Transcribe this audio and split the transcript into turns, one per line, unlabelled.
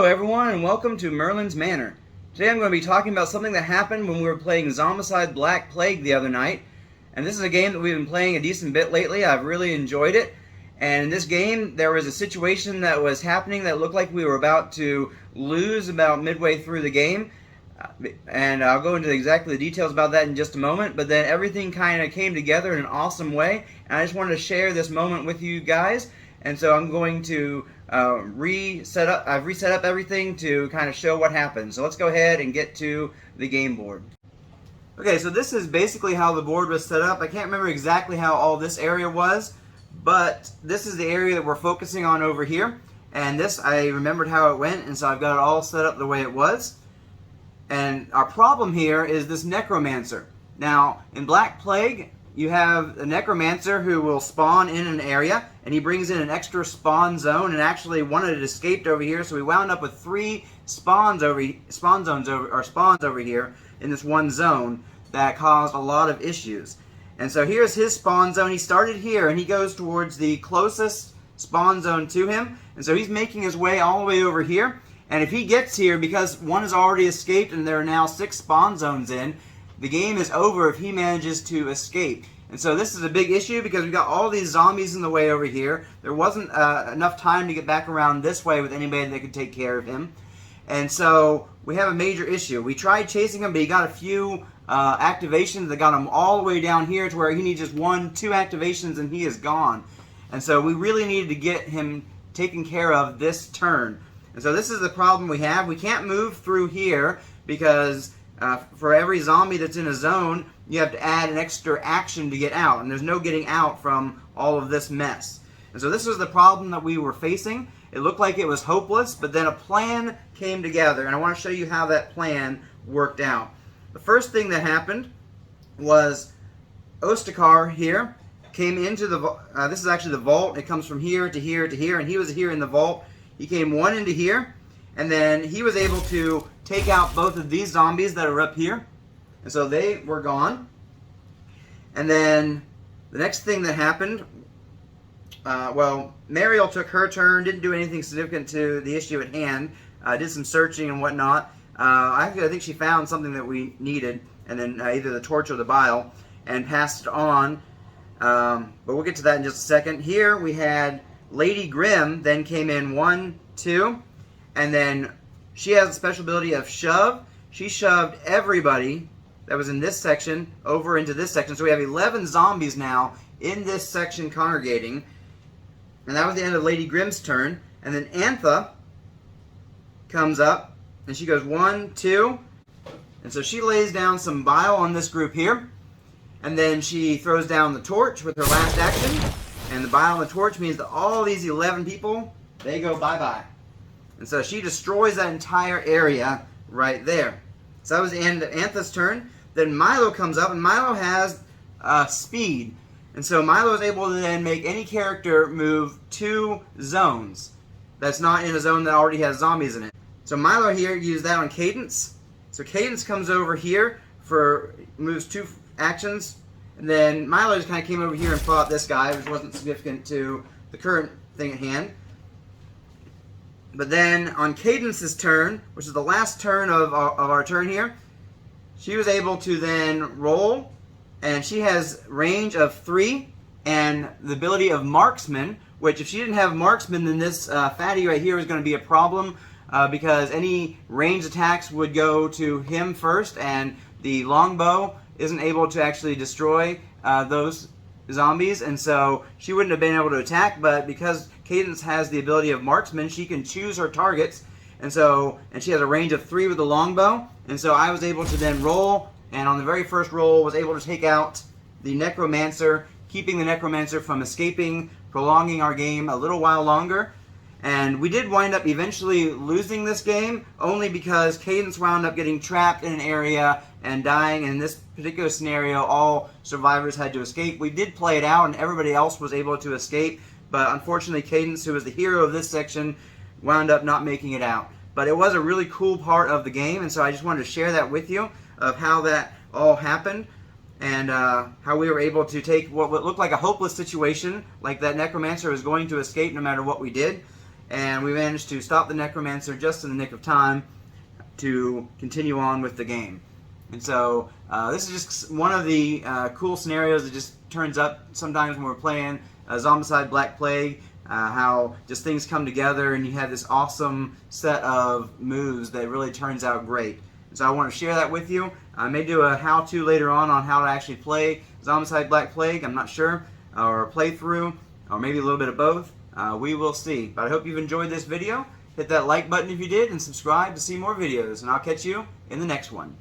everyone, and welcome to Merlin's Manor. Today I'm going to be talking about something that happened when we were playing Zombicide Black Plague the other night. And this is a game that we've been playing a decent bit lately. I've really enjoyed it. And in this game, there was a situation that was happening that looked like we were about to lose about midway through the game. And I'll go into exactly the details about that in just a moment. But then everything kind of came together in an awesome way. And I just wanted to share this moment with you guys. And so I'm going to I've reset up everything to kind of show what happened. So let's go ahead and get to the game board. Okay, so this is basically how the board was set up. I can't remember exactly how all this area was, but this is the area that we're focusing on over here. And this, I remembered how it went, and so I've got it all set up the way it was. And our problem here is this Necromancer. Now, in Black Plague, you have a Necromancer who will spawn in an area, and he brings in an extra spawn zone, and actually one had escaped over here, so we wound up with 3 spawns over here in this one zone that caused a lot of issues. And so here's his spawn zone. He started here, and he goes towards the closest spawn zone to him, and so he's making his way all the way over here. And if he gets here, because one has already escaped and there are now 6 spawn zones in, the game is over if he manages to escape. And so this is a big issue because we've got all these zombies in the way over here. There wasn't enough time to get back around this way with anybody that could take care of him. And so we have a major issue. We tried chasing him, but he got a few activations that got him all the way down here to where he needs just 1, 2 activations and he is gone. And so we really needed to get him taken care of this turn. And so this is the problem we have. We can't move through here because for every zombie that's in a zone, you have to add an extra action to get out, and there's no getting out from all of this mess. And so this was the problem that we were facing. It looked like it was hopeless, but then a plan came together, and I want to show you how that plan worked out. The first thing that happened was Ostakar here came into the this is actually the vault. It comes from here to here to here, and he was here in the vault. He came 1 into here, and then he was able to take out both of these zombies that are up here. And so they were gone. And then the next thing that happened, Mariel took her turn, didn't do anything significant to the issue at hand, did some searching and whatnot. I think she found something that we needed, and then either the torch or the bile, and passed it on. But we'll get to that in just a second. Here we had Lady Grimm then came in 1, 2, and then she has a special ability of shove. She shoved everybody that was in this section over into this section. So we have 11 zombies now in this section congregating. And that was the end of Lady Grimm's turn. And then Antha comes up, and she goes 1, 2. And so she lays down some bile on this group here. And then she throws down the torch with her last action. And the bile and the torch means that all these 11 people, they go bye-bye. And so she destroys that entire area right there. So that was the end of Antha's turn. Then Milo comes up, and Milo has speed. And so Milo is able to then make any character move 2 zones that's not in a zone that already has zombies in it. So Milo here used that on Cadence. So Cadence comes over here moves 2 actions. And then Milo just kind of came over here and fought this guy, which wasn't significant to the current thing at hand. But then on Cadence's turn, which is the last turn of our turn here, she was able to then roll, and she has range of 3 and the ability of Marksman, which if she didn't have Marksman, then this fatty right here is going to be a problem because any ranged attacks would go to him first, and the longbow isn't able to actually destroy those zombies, and so she wouldn't have been able to attack. But because Cadence has the ability of Marksman, she can choose her targets, and she has a range of 3 with the longbow, and so I was able to then roll, and on the very first roll was able to take out the Necromancer, keeping the Necromancer from escaping, prolonging our game a little while longer. And we did wind up eventually losing this game, only because Cadence wound up getting trapped in an area and dying. In this particular scenario, all survivors had to escape. We did play it out, and everybody else was able to escape. But unfortunately, Cadence, who was the hero of this section, wound up not making it out. But it was a really cool part of the game, and so I just wanted to share that with you, of how that all happened, and how we were able to take what looked like a hopeless situation, like that Necromancer was going to escape no matter what we did, and we managed to stop the Necromancer just in the nick of time to continue on with the game. And so this is just one of the cool scenarios that just turns up sometimes when we're playing Zombicide Black Plague, how just things come together and you have this awesome set of moves that really turns out great. And so I want to share that with you. I may do a how-to later on how to actually play Zombicide Black Plague, I'm not sure, or a playthrough, or maybe a little bit of both. We will see. But I hope you've enjoyed this video. Hit that like button if you did, and subscribe to see more videos, and I'll catch you in the next one.